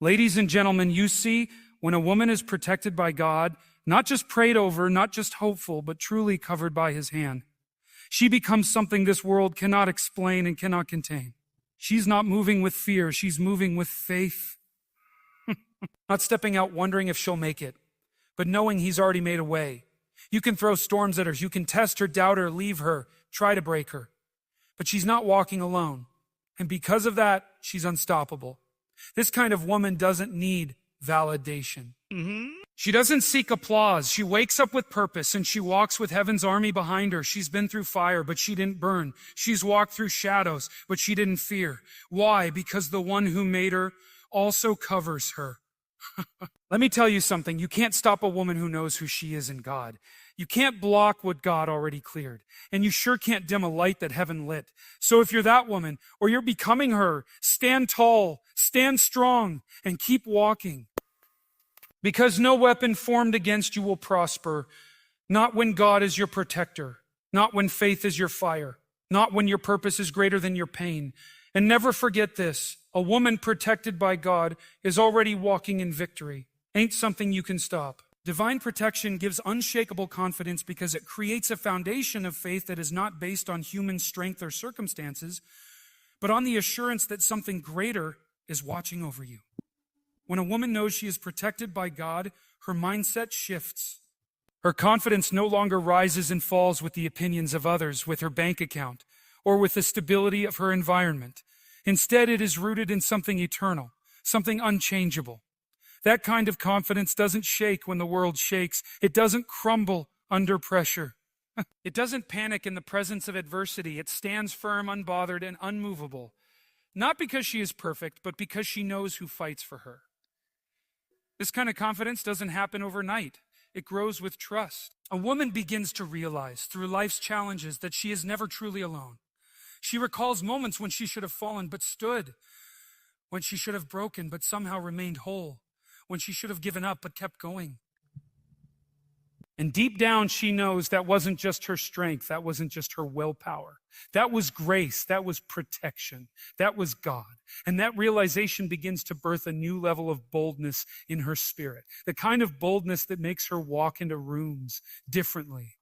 Ladies and gentlemen, you see, when a woman is protected by God, not just prayed over, not just hopeful, but truly covered by his hand, she becomes something this world cannot explain and cannot contain. She's not moving with fear, she's moving with faith. Not stepping out wondering if she'll make it, but knowing he's already made a way. You can throw storms at her, you can test her, doubt her, leave her, try to break her. But she's not walking alone. And because of that, she's unstoppable. This kind of woman doesn't need validation. She doesn't seek applause. She wakes up with purpose and she walks with heaven's army behind her. She's been through fire, but she didn't burn. She's walked through shadows, but she didn't fear. Why? Because the one who made her also covers her. Let me tell you something. You can't stop a woman who knows who she is in God. You can't block what God already cleared. And you sure can't dim a light that heaven lit. So if you're that woman, or you're becoming her, stand tall, stand strong, and keep walking. Because no weapon formed against you will prosper, not when God is your protector, not when faith is your fire, not when your purpose is greater than your pain. And never forget this, a woman protected by God is already walking in victory. Ain't something you can stop. Divine protection gives unshakable confidence because it creates a foundation of faith that is not based on human strength or circumstances, but on the assurance that something greater is watching over you. When a woman knows she is protected by God, her mindset shifts. Her confidence no longer rises and falls with the opinions of others, with her bank account, or with the stability of her environment. Instead, it is rooted in something eternal, something unchangeable. That kind of confidence doesn't shake when the world shakes. It doesn't crumble under pressure. It doesn't panic in the presence of adversity. It stands firm, unbothered, and unmovable. Not because she is perfect, but because she knows who fights for her. This kind of confidence doesn't happen overnight. It grows with trust. A woman begins to realize through life's challenges that she is never truly alone. She recalls moments when she should have fallen but stood, when she should have broken but somehow remained whole, when she should have given up but kept going. And deep down, she knows that wasn't just her strength, that wasn't just her willpower. That was grace, that was protection, that was God. And that realization begins to birth a new level of boldness in her spirit. The kind of boldness that makes her walk into rooms differently.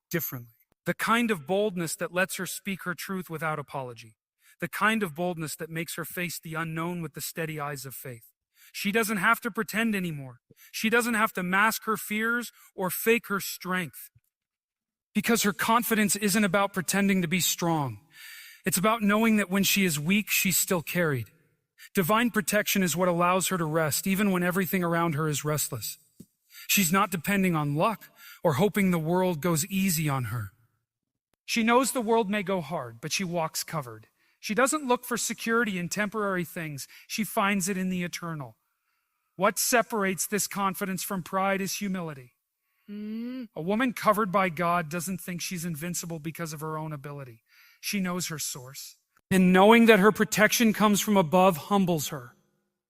The kind of boldness that lets her speak her truth without apology. The kind of boldness that makes her face the unknown with the steady eyes of faith. She doesn't have to pretend anymore. She doesn't have to mask her fears or fake her strength. Because her confidence isn't about pretending to be strong. It's about knowing that when she is weak, she's still carried. Divine protection is what allows her to rest, even when everything around her is restless. She's not depending on luck or hoping the world goes easy on her. She knows the world may go hard, but she walks covered. She doesn't look for security in temporary things. She finds it in the eternal. What separates this confidence from pride is humility. A woman covered by God doesn't think she's invincible because of her own ability. She knows her source. And knowing that her protection comes from above humbles her.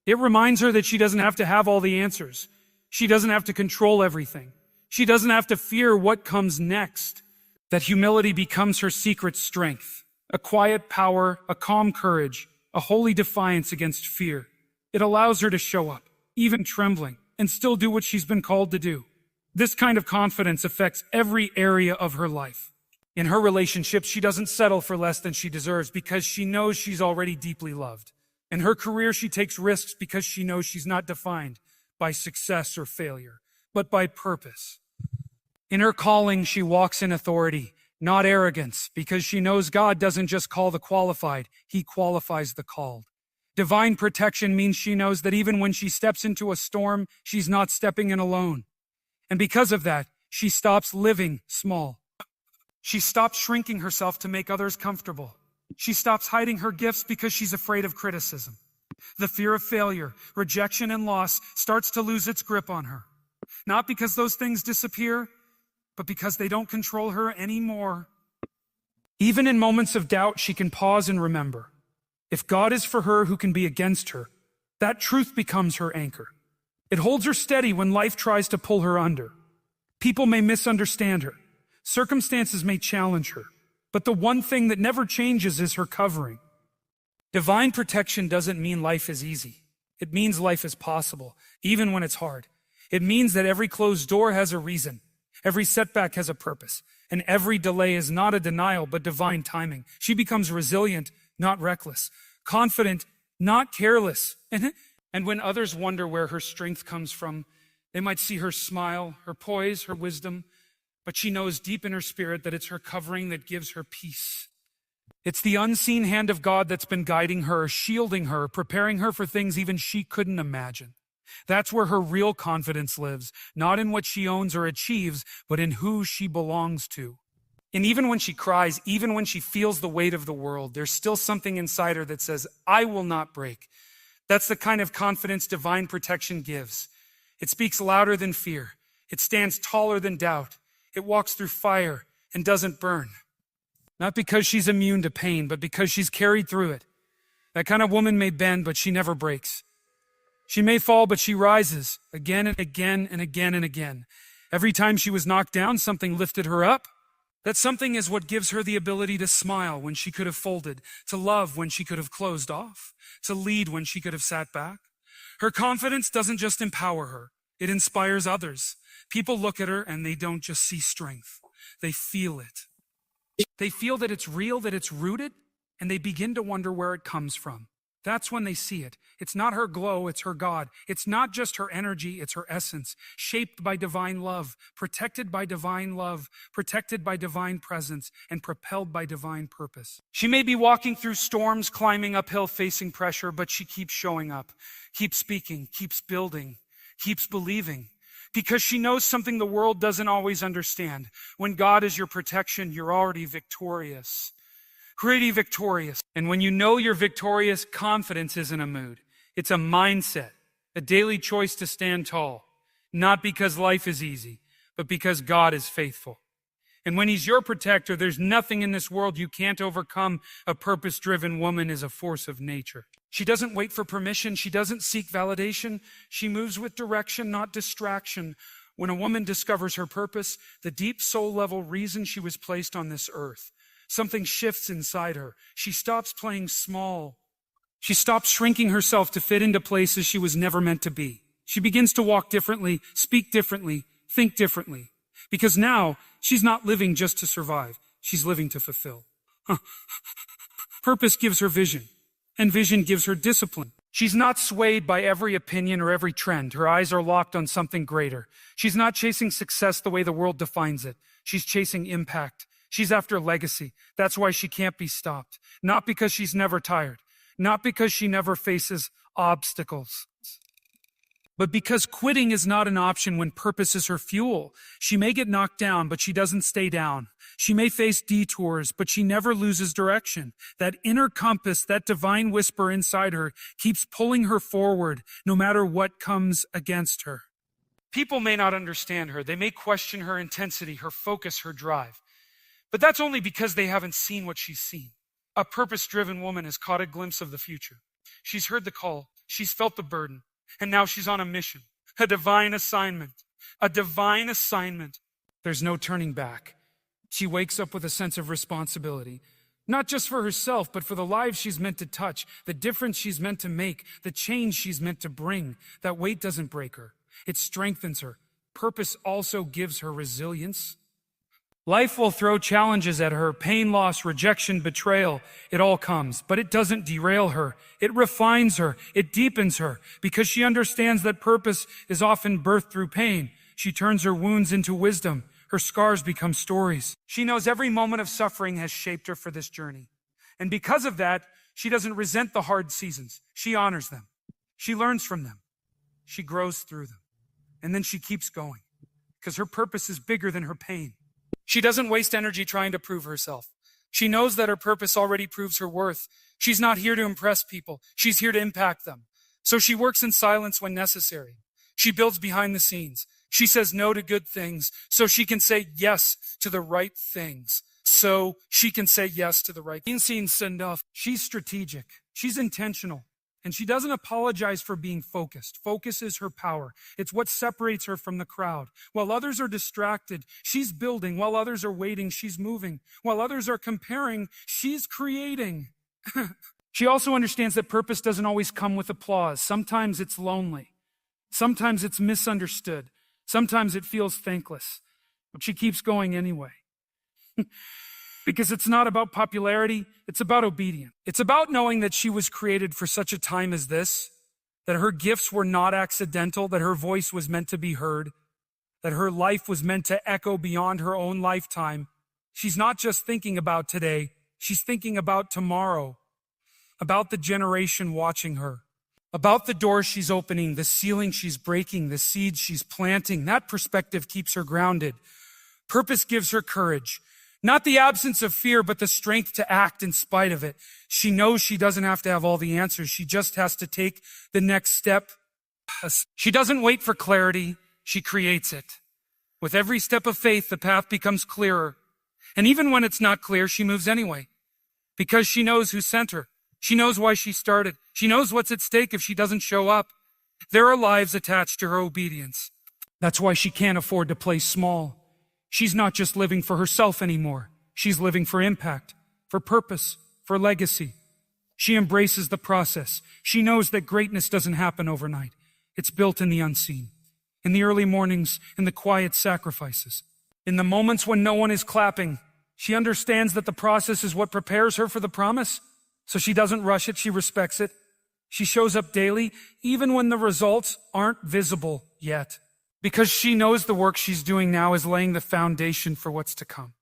It reminds her that she doesn't have to have all the answers. She doesn't have to control everything. She doesn't have to fear what comes next. That humility becomes her secret strength. A quiet power, a calm courage, a holy defiance against fear. It allows her to show up, even trembling, and still do what she's been called to do. This kind of confidence affects every area of her life. In her relationships, she doesn't settle for less than she deserves because she knows she's already deeply loved. In her career, she takes risks because she knows she's not defined by success or failure, but by purpose. In her calling, she walks in authority, not arrogance, because she knows God doesn't just call the qualified, He qualifies the called. Divine protection means she knows that even when she steps into a storm, she's not stepping in alone. And because of that, she stops living small. She stops shrinking herself to make others comfortable. She stops hiding her gifts because she's afraid of criticism. The fear of failure, rejection, and loss starts to lose its grip on her. Not because those things disappear, but because they don't control her anymore. Even in moments of doubt, she can pause and remember. If God is for her, who can be against her? That truth becomes her anchor. It holds her steady when life tries to pull her under. People may misunderstand her. Circumstances may challenge her. But the one thing that never changes is her covering. Divine protection doesn't mean life is easy. It means life is possible, even when it's hard. It means that every closed door has a reason. Every setback has a purpose. And every delay is not a denial, but divine timing. She becomes resilient, not reckless. Confident, not careless. And when others wonder where her strength comes from, they might see her smile, her poise, her wisdom, but she knows deep in her spirit that it's her covering that gives her peace. It's the unseen hand of God that's been guiding her, shielding her, preparing her for things even she couldn't imagine. That's where her real confidence lives, not in what she owns or achieves, but in who she belongs to. And even when she cries, even when she feels the weight of the world, there's still something inside her that says, I will not break. That's the kind of confidence divine protection gives. It speaks louder than fear. It stands taller than doubt. It walks through fire and doesn't burn. Not because she's immune to pain, but because she's carried through it. That kind of woman may bend, but she never breaks. She may fall, but she rises again and again and again and again. Every time she was knocked down, something lifted her up. That something is what gives her the ability to smile when she could have folded, to love when she could have closed off, to lead when she could have sat back. Her confidence doesn't just empower her, it inspires others. People look at her and they don't just see strength. They feel it. They feel that it's real, that it's rooted, and they begin to wonder where it comes from. That's when they see it. It's not her glow, it's her God. It's not just her energy, it's her essence, shaped by divine love, protected by divine love, protected by divine presence, and propelled by divine purpose. She may be walking through storms, climbing uphill, facing pressure, but she keeps showing up, keeps speaking, keeps building, keeps believing, because she knows something the world doesn't always understand. When God is your protection, you're already victorious. Pretty victorious. And when you know you're victorious, confidence isn't a mood. It's a mindset, a daily choice to stand tall. Not because life is easy, but because God is faithful. And when He's your protector, there's nothing in this world you can't overcome. A purpose-driven woman is a force of nature. She doesn't wait for permission. She doesn't seek validation. She moves with direction, not distraction. When a woman discovers her purpose, the deep soul-level reason she was placed on this earth, something shifts inside her. She stops playing small. She stops shrinking herself to fit into places she was never meant to be. She begins to walk differently, speak differently, think differently. Because now, she's not living just to survive. She's living to fulfill. Purpose gives her vision, and vision gives her discipline. She's not swayed by every opinion or every trend. Her eyes are locked on something greater. She's not chasing success the way the world defines it. She's chasing impact. She's after legacy. That's why she can't be stopped. Not because she's never tired. Not because she never faces obstacles. But because quitting is not an option when purpose is her fuel. She may get knocked down, but she doesn't stay down. She may face detours, but she never loses direction. That inner compass, that divine whisper inside her, keeps pulling her forward, no matter what comes against her. People may not understand her. They may question her intensity, her focus, her drive. But that's only because they haven't seen what she's seen. A purpose-driven woman has caught a glimpse of the future. She's heard the call. She's felt the burden. And now she's on a mission, a divine assignment, a divine assignment. There's no turning back. She wakes up with a sense of responsibility, not just for herself, but for the lives she's meant to touch, the difference she's meant to make, the change she's meant to bring. That weight doesn't break her. It strengthens her. Purpose also gives her resilience. Life will throw challenges at her, pain, loss, rejection, betrayal. It all comes, but it doesn't derail her. It refines her. It deepens her because she understands that purpose is often birthed through pain. She turns her wounds into wisdom. Her scars become stories. She knows every moment of suffering has shaped her for this journey. And because of that, she doesn't resent the hard seasons. She honors them. She learns from them. She grows through them. And then she keeps going because her purpose is bigger than her pain. She doesn't waste energy trying to prove herself. She knows that her purpose already proves her worth. She's not here to impress people. She's here to impact them. So she works in silence when necessary. She builds behind the scenes. She says no to good things so she can say yes to the right things. So she can say yes to the right things. She's strategic. She's intentional. And she doesn't apologize for being focused. Focus is her power. It's what separates her from the crowd. While others are distracted, she's building. While others are waiting, she's moving. While others are comparing, she's creating. She also understands that purpose doesn't always come with applause. Sometimes it's lonely. Sometimes it's misunderstood. Sometimes it feels thankless. But she keeps going anyway. Because it's not about popularity, it's about obedience. It's about knowing that she was created for such a time as this, that her gifts were not accidental, that her voice was meant to be heard, that her life was meant to echo beyond her own lifetime. She's not just thinking about today, she's thinking about tomorrow, about the generation watching her, about the doors she's opening, the ceiling she's breaking, the seeds she's planting. That perspective keeps her grounded. Purpose gives her courage. Not the absence of fear, but the strength to act in spite of it. She knows she doesn't have to have all the answers. She just has to take the next step. She doesn't wait for clarity. She creates it. With every step of faith, the path becomes clearer. And even when it's not clear, she moves anyway. Because she knows who sent her. She knows why she started. She knows what's at stake if she doesn't show up. There are lives attached to her obedience. That's why she can't afford to play small. She's not just living for herself anymore. She's living for impact, for purpose, for legacy. She embraces the process. She knows that greatness doesn't happen overnight. It's built in the unseen, in the early mornings, in the quiet sacrifices. In the moments when no one is clapping, she understands that the process is what prepares her for the promise. So she doesn't rush it, she respects it. She shows up daily, even when the results aren't visible yet. Because she knows the work she's doing now is laying the foundation for what's to come.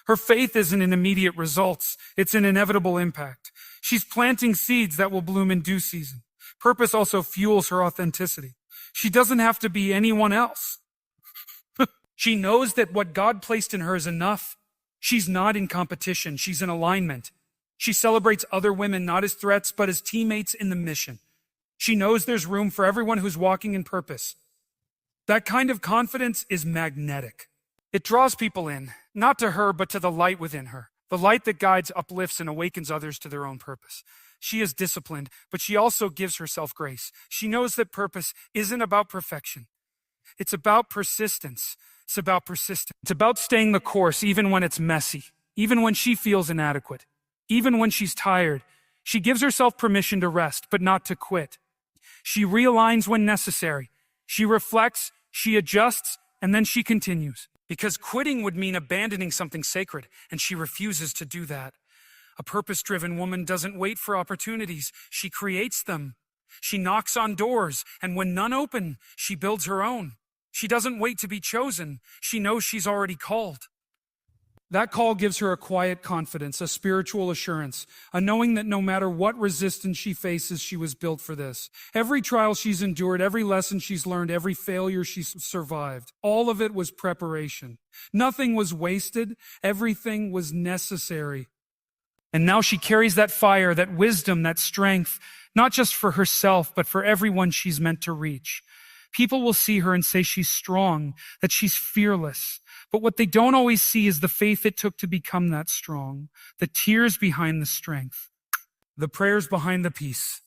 Her faith isn't in immediate results, it's an inevitable impact. She's planting seeds that will bloom in due season. Purpose also fuels her authenticity. She doesn't have to be anyone else. She knows that what God placed in her is enough. She's not in competition, she's in alignment. She celebrates other women not as threats, but as teammates in the mission. She knows there's room for everyone who's walking in purpose. That kind of confidence is magnetic. It draws people in, not to her, but to the light within her. The light that guides, uplifts, and awakens others to their own purpose. She is disciplined, but she also gives herself grace. She knows that purpose isn't about perfection. It's about persistence. It's about persistence. It's about staying the course even when it's messy, even when she feels inadequate. Even when she's tired, she gives herself permission to rest, but not to quit. She realigns when necessary. She reflects, she adjusts, and then she continues. Because quitting would mean abandoning something sacred, and she refuses to do that. A purpose-driven woman doesn't wait for opportunities. She creates them. She knocks on doors, and when none open, she builds her own. She doesn't wait to be chosen. She knows she's already called. That call gives her a quiet confidence, a spiritual assurance, a knowing that no matter what resistance she faces, she was built for this. Every trial she's endured, every lesson she's learned, every failure she's survived, all of it was preparation. Nothing was wasted. Everything was necessary. And now she carries that fire, that wisdom, that strength, not just for herself, but for everyone she's meant to reach. People will see her and say she's strong, that she's fearless. But what they don't always see is the faith it took to become that strong, the tears behind the strength, the prayers behind the peace,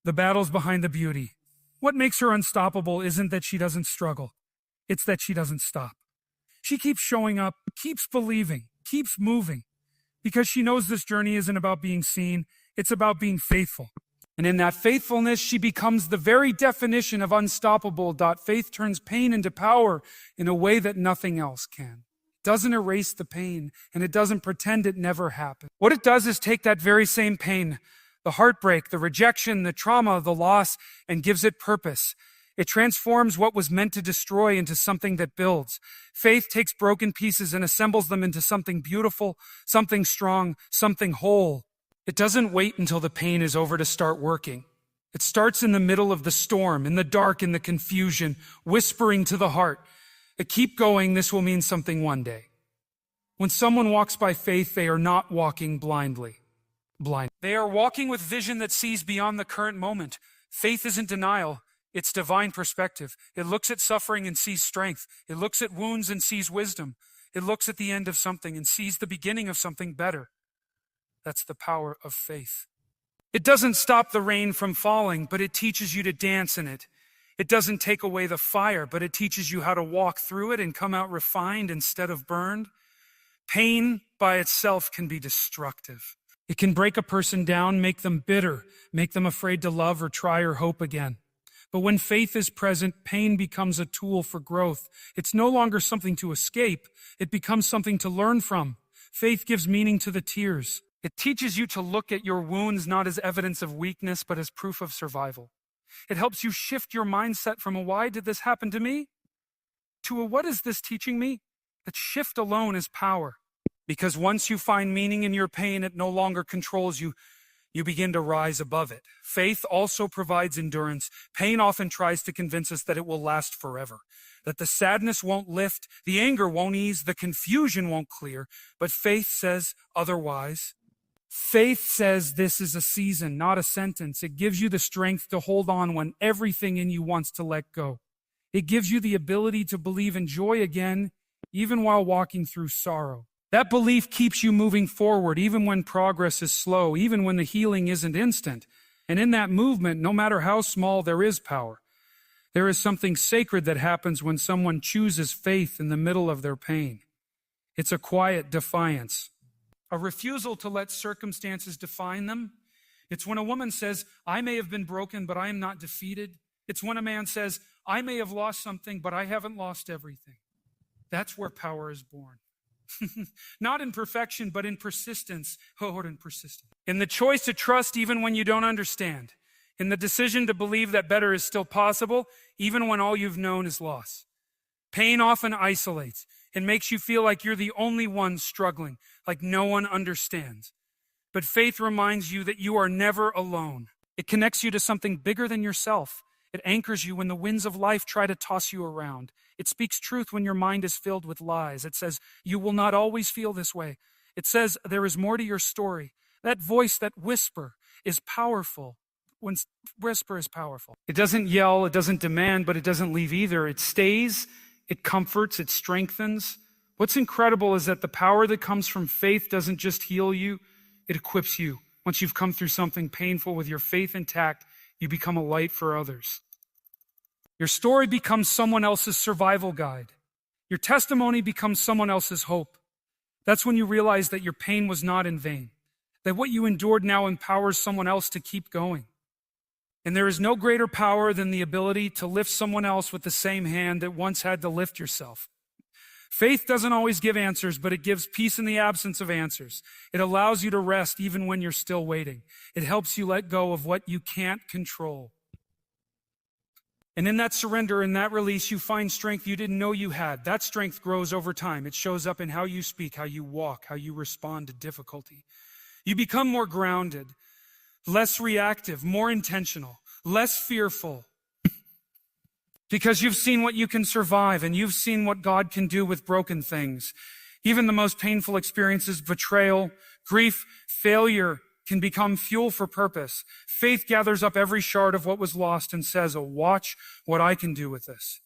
the battles behind the beauty. What makes her unstoppable isn't that she doesn't struggle. It's that she doesn't stop. She keeps showing up, keeps believing, keeps moving, because she knows this journey isn't about being seen, it's about being faithful. And in that faithfulness, she becomes the very definition of unstoppable. Faith turns pain into power in a way that nothing else can. It doesn't erase the pain, and it doesn't pretend it never happened. What it does is take that very same pain, the heartbreak, the rejection, the trauma, the loss, and gives it purpose. It transforms what was meant to destroy into something that builds. Faith takes broken pieces and assembles them into something beautiful, something strong, something whole. It doesn't wait until the pain is over to start working. It starts in the middle of the storm, in the dark, in the confusion, whispering to the heart, keep going, this will mean something one day. When someone walks by faith, they are not walking blindly. They are walking with vision that sees beyond the current moment. Faith isn't denial, it's divine perspective. It looks at suffering and sees strength. It looks at wounds and sees wisdom. It looks at the end of something and sees the beginning of something better. That's the power of faith. It doesn't stop the rain from falling, but it teaches you to dance in it. It doesn't take away the fire, but it teaches you how to walk through it and come out refined instead of burned. Pain by itself can be destructive. It can break a person down, make them bitter, make them afraid to love or try or hope again. But when faith is present, pain becomes a tool for growth. It's no longer something to escape. It becomes something to learn from. Faith gives meaning to the tears. It teaches you to look at your wounds not as evidence of weakness, but as proof of survival. It helps you shift your mindset from a "why did this happen to me?" to a "what is this teaching me?" That shift alone is power. Because once you find meaning in your pain, it no longer controls you. You begin to rise above it. Faith also provides endurance. Pain often tries to convince us that it will last forever, that the sadness won't lift, the anger won't ease, the confusion won't clear. But faith says otherwise. Faith says this is a season, not a sentence. It gives you the strength to hold on when everything in you wants to let go. It gives you the ability to believe in joy again, even while walking through sorrow. That belief keeps you moving forward, even when progress is slow, even when the healing isn't instant. And in that movement, no matter how small, there is power. There is something sacred that happens when someone chooses faith in the middle of their pain. It's a quiet defiance, a refusal to let circumstances define them. It's when a woman says, "I may have been broken, but I am not defeated." It's when a man says, "I may have lost something, but I haven't lost everything." That's where power is born. Not in perfection, but in persistence. In persistence. In the choice to trust even when you don't understand. In the decision to believe that better is still possible, even when all you've known is loss. Pain often isolates. It makes you feel like you're the only one struggling, like no one understands. But faith reminds you that you are never alone. It connects you to something bigger than yourself. It anchors you when the winds of life try to toss you around. It speaks truth when your mind is filled with lies. It says, you will not always feel this way. It says, there is more to your story. That voice, that whisper is powerful. When whisper is powerful. It doesn't yell, it doesn't demand, but it doesn't leave either. It stays, it comforts, it strengthens. What's incredible is that the power that comes from faith doesn't just heal you, it equips you. Once you've come through something painful with your faith intact, you become a light for others. Your story becomes someone else's survival guide. Your testimony becomes someone else's hope. That's when you realize that your pain was not in vain, that what you endured now empowers someone else to keep going. And there is no greater power than the ability to lift someone else with the same hand that once had to lift yourself. Faith doesn't always give answers, but it gives peace in the absence of answers. It allows you to rest even when you're still waiting. It helps you let go of what you can't control. And in that surrender, in that release, you find strength you didn't know you had. That strength grows over time. It shows up in how you speak, how you walk, how you respond to difficulty. You become more grounded, less reactive, more intentional, less fearful. Because you've seen what you can survive and you've seen what God can do with broken things. Even the most painful experiences, betrayal, grief, failure, can become fuel for purpose. Faith gathers up every shard of what was lost and says, oh, watch what I can do with this.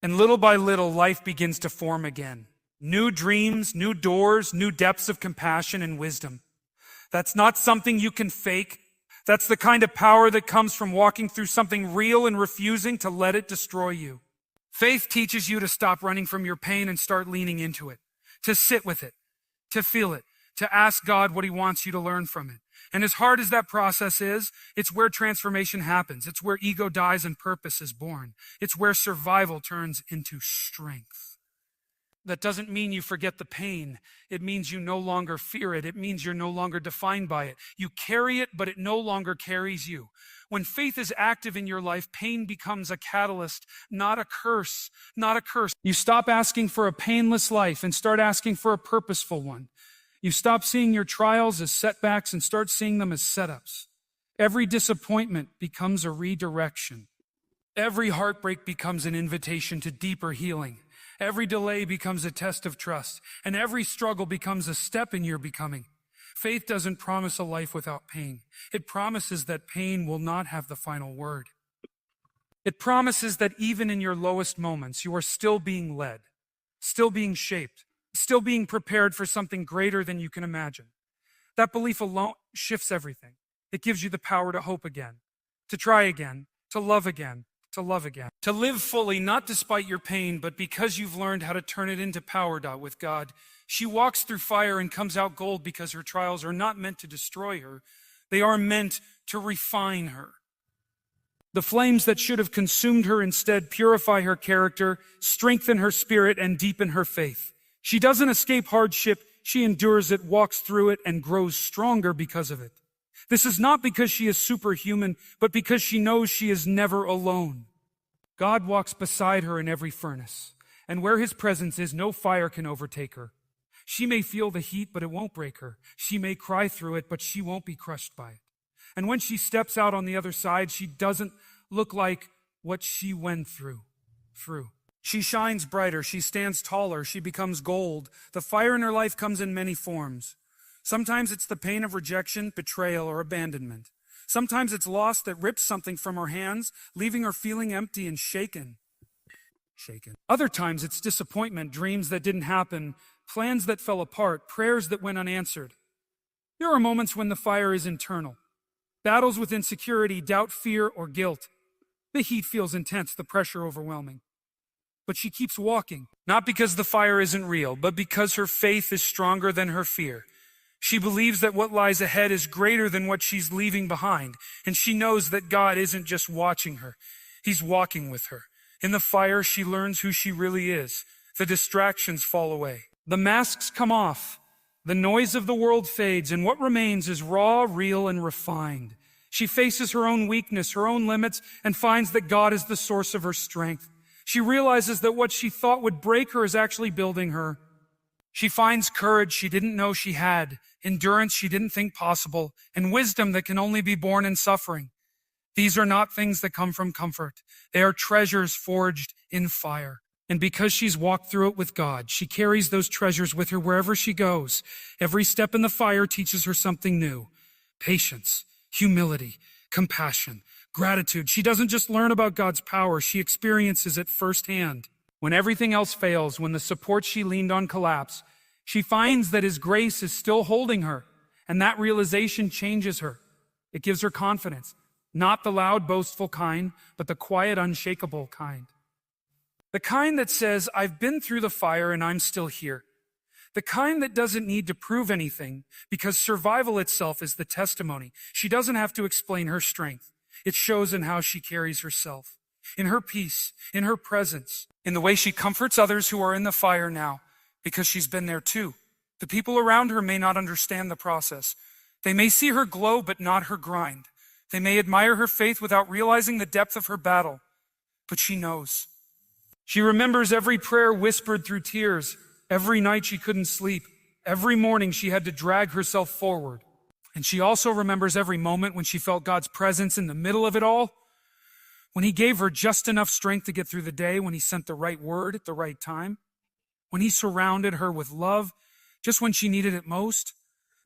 And little by little, life begins to form again. New dreams, new doors, new depths of compassion and wisdom. That's not something you can fake. That's the kind of power that comes from walking through something real and refusing to let it destroy you. Faith teaches you to stop running from your pain and start leaning into it, to sit with it, to feel it, to ask God what He wants you to learn from it. And as hard as that process is, it's where transformation happens. It's where ego dies and purpose is born. It's where survival turns into strength. That doesn't mean you forget the pain. It means you no longer fear it. It means you're no longer defined by it. You carry it, but it no longer carries you. When faith is active in your life, pain becomes a catalyst, not a curse, not a curse. You stop asking for a painless life and start asking for a purposeful one. You stop seeing your trials as setbacks and start seeing them as setups. Every disappointment becomes a redirection. Every heartbreak becomes an invitation to deeper healing. Every delay becomes a test of trust, and every struggle becomes a step in your becoming. Faith doesn't promise a life without pain. It promises that pain will not have the final word. It promises that even in your lowest moments, you are still being led, still being shaped, still being prepared for something greater than you can imagine. That belief alone shifts everything. It gives you the power to hope again, to try again, to love again, to love again. To live fully, not despite your pain, but because you've learned how to turn it into power. With God. She walks through fire and comes out gold because her trials are not meant to destroy her. They are meant to refine her. The flames that should have consumed her instead purify her character, strengthen her spirit, and deepen her faith. She doesn't escape hardship. She endures it, walks through it, and grows stronger because of it. This is not because she is superhuman, but because she knows she is never alone. God walks beside her in every furnace, and where his presence is, no fire can overtake her. She may feel the heat, but it won't break her. She may cry through it, but she won't be crushed by it. And when she steps out on the other side, she doesn't look like what she went through. She shines brighter, she stands taller, she becomes gold. The fire in her life comes in many forms. Sometimes it's the pain of rejection, betrayal, or abandonment. Sometimes it's loss that rips something from her hands, leaving her feeling empty and shaken. Other times it's disappointment, dreams that didn't happen, plans that fell apart, prayers that went unanswered. There are moments when the fire is internal. Battles with insecurity, doubt, fear, or guilt. The heat feels intense, the pressure overwhelming. But she keeps walking, not because the fire isn't real, but because her faith is stronger than her fear. She believes that what lies ahead is greater than what she's leaving behind, and she knows that God isn't just watching her, he's walking with her. In the fire, she learns who she really is. The distractions fall away. The masks come off. The noise of the world fades, and what remains is raw, real, and refined. She faces her own weakness, her own limits, and finds that God is the source of her strength. She realizes that what she thought would break her is actually building her. She finds courage she didn't know she had, endurance she didn't think possible, and wisdom that can only be born in suffering. These are not things that come from comfort. They are treasures forged in fire. And because she's walked through it with God, she carries those treasures with her wherever she goes. Every step in the fire teaches her something new. Patience, humility, compassion, gratitude. She doesn't just learn about God's power, she experiences it firsthand. When everything else fails, when the support she leaned on collapse, she finds that his grace is still holding her, and that realization changes her. It gives her confidence, not the loud, boastful kind, but the quiet, unshakable kind. The kind that says, I've been through the fire and I'm still here. The kind that doesn't need to prove anything because survival itself is the testimony. She doesn't have to explain her strength. It shows in how she carries herself, in her peace, in her presence, in the way she comforts others who are in the fire now because she's been there too. The people around her may not understand the process. They may see her glow but not her grind. They may admire her faith without realizing the depth of her battle, but she knows. She remembers every prayer whispered through tears, every night she couldn't sleep, every morning she had to drag herself forward. And she also remembers every moment when she felt God's presence in the middle of it all, when he gave her just enough strength to get through the day, when he sent the right word at the right time, when he surrounded her with love just when she needed it most.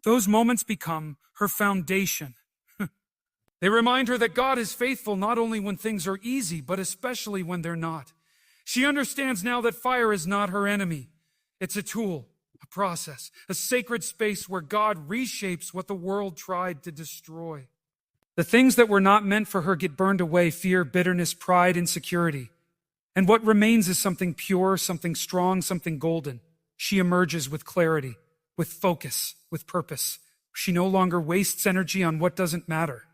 Those moments become her foundation. They remind her that God is faithful not only when things are easy, but especially when they're not. She understands now that fire is not her enemy. It's a tool, a process, a sacred space where God reshapes what the world tried to destroy. The things that were not meant for her get burned away: fear, bitterness, pride, insecurity. And what remains is something pure, something strong, something golden. She emerges with clarity, with focus, with purpose. She no longer wastes energy on what doesn't matter.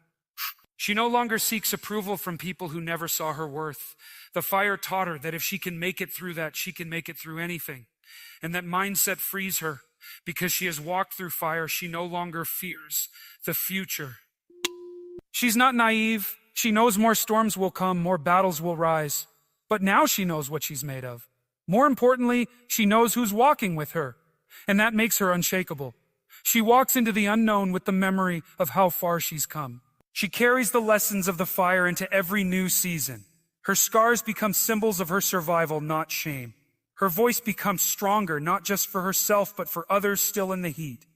She no longer seeks approval from people who never saw her worth. The fire taught her that if she can make it through that, she can make it through anything. And that mindset frees her. Because she has walked through fire, she no longer fears the future. She's not naive. She knows more storms will come, more battles will rise. But now she knows what she's made of. More importantly, she knows who's walking with her. And that makes her unshakable. She walks into the unknown with the memory of how far she's come. She carries the lessons of the fire into every new season. Her scars become symbols of her survival, not shame. Her voice becomes stronger, not just for herself, but for others still in the heat.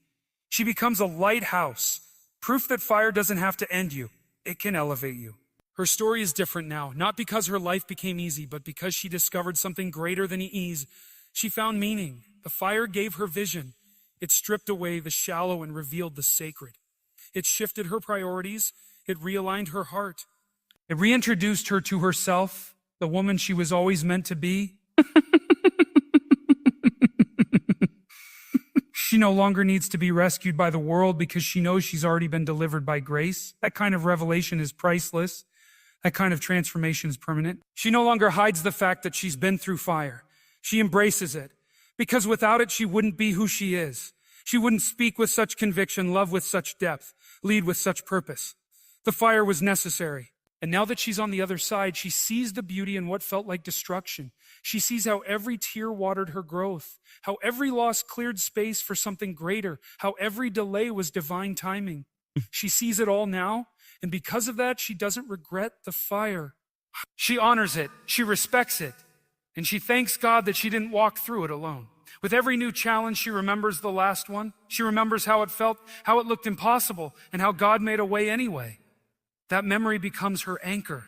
She becomes a lighthouse, proof that fire doesn't have to end you. It can elevate you. Her story is different now, not because her life became easy, but because she discovered something greater than ease. She found meaning. The fire gave her vision. It stripped away the shallow and revealed the sacred. It shifted her priorities. It realigned her heart. It reintroduced her to herself, the woman she was always meant to be. She no longer needs to be rescued by the world because she knows she's already been delivered by grace. That kind of revelation is priceless. That kind of transformation is permanent. She no longer hides the fact that she's been through fire. She embraces it, because without it, she wouldn't be who she is. She wouldn't speak with such conviction, love with such depth, lead with such purpose. The fire was necessary. And now that she's on the other side, she sees the beauty in what felt like destruction. She sees how every tear watered her growth, how every loss cleared space for something greater, how every delay was divine timing. She sees it all now, and because of that, she doesn't regret the fire. She honors it, she respects it, and she thanks God that she didn't walk through it alone. With every new challenge, she remembers the last one. She remembers how it felt, how it looked impossible, and how God made a way anyway. That memory becomes her anchor.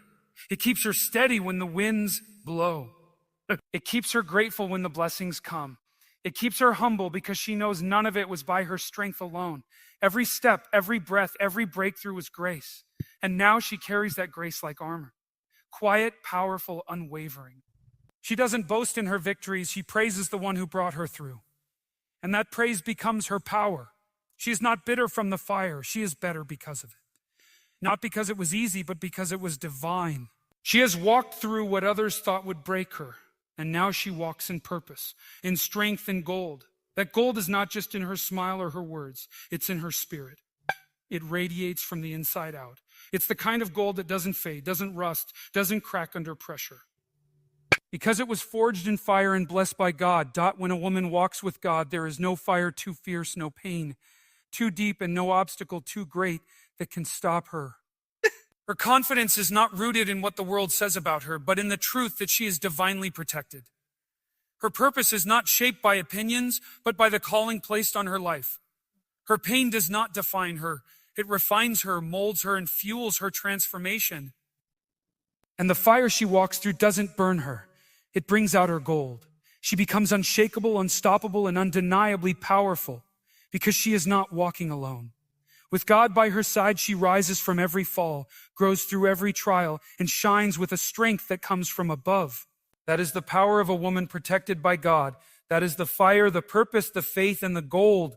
It keeps her steady when the winds blow. It keeps her grateful when the blessings come. It keeps her humble because she knows none of it was by her strength alone. Every step, every breath, every breakthrough was grace. And now she carries that grace like armor. Quiet, powerful, unwavering. She doesn't boast in her victories. She praises the one who brought her through. And that praise becomes her power. She is not bitter from the fire. She is better because of it. Not because it was easy, but because it was divine. She has walked through what others thought would break her, and now she walks in purpose, in strength and gold. That gold is not just in her smile or her words, it's in her spirit. It radiates from the inside out. It's the kind of gold that doesn't fade, doesn't rust, doesn't crack under pressure. Because it was forged in fire and blessed by God. When a woman walks with God, there is no fire too fierce, no pain too deep, and no obstacle too great that can stop her. Her confidence is not rooted in what the world says about her, but in the truth that she is divinely protected. Her purpose is not shaped by opinions, but by the calling placed on her life. Her pain does not define her. It refines her, molds her, and fuels her transformation. And the fire she walks through doesn't burn her. It brings out her gold. She becomes unshakable, unstoppable, and undeniably powerful because she is not walking alone. With God by her side, she rises from every fall, grows through every trial, and shines with a strength that comes from above. That is the power of a woman protected by God. That is the fire, the purpose, the faith, and the gold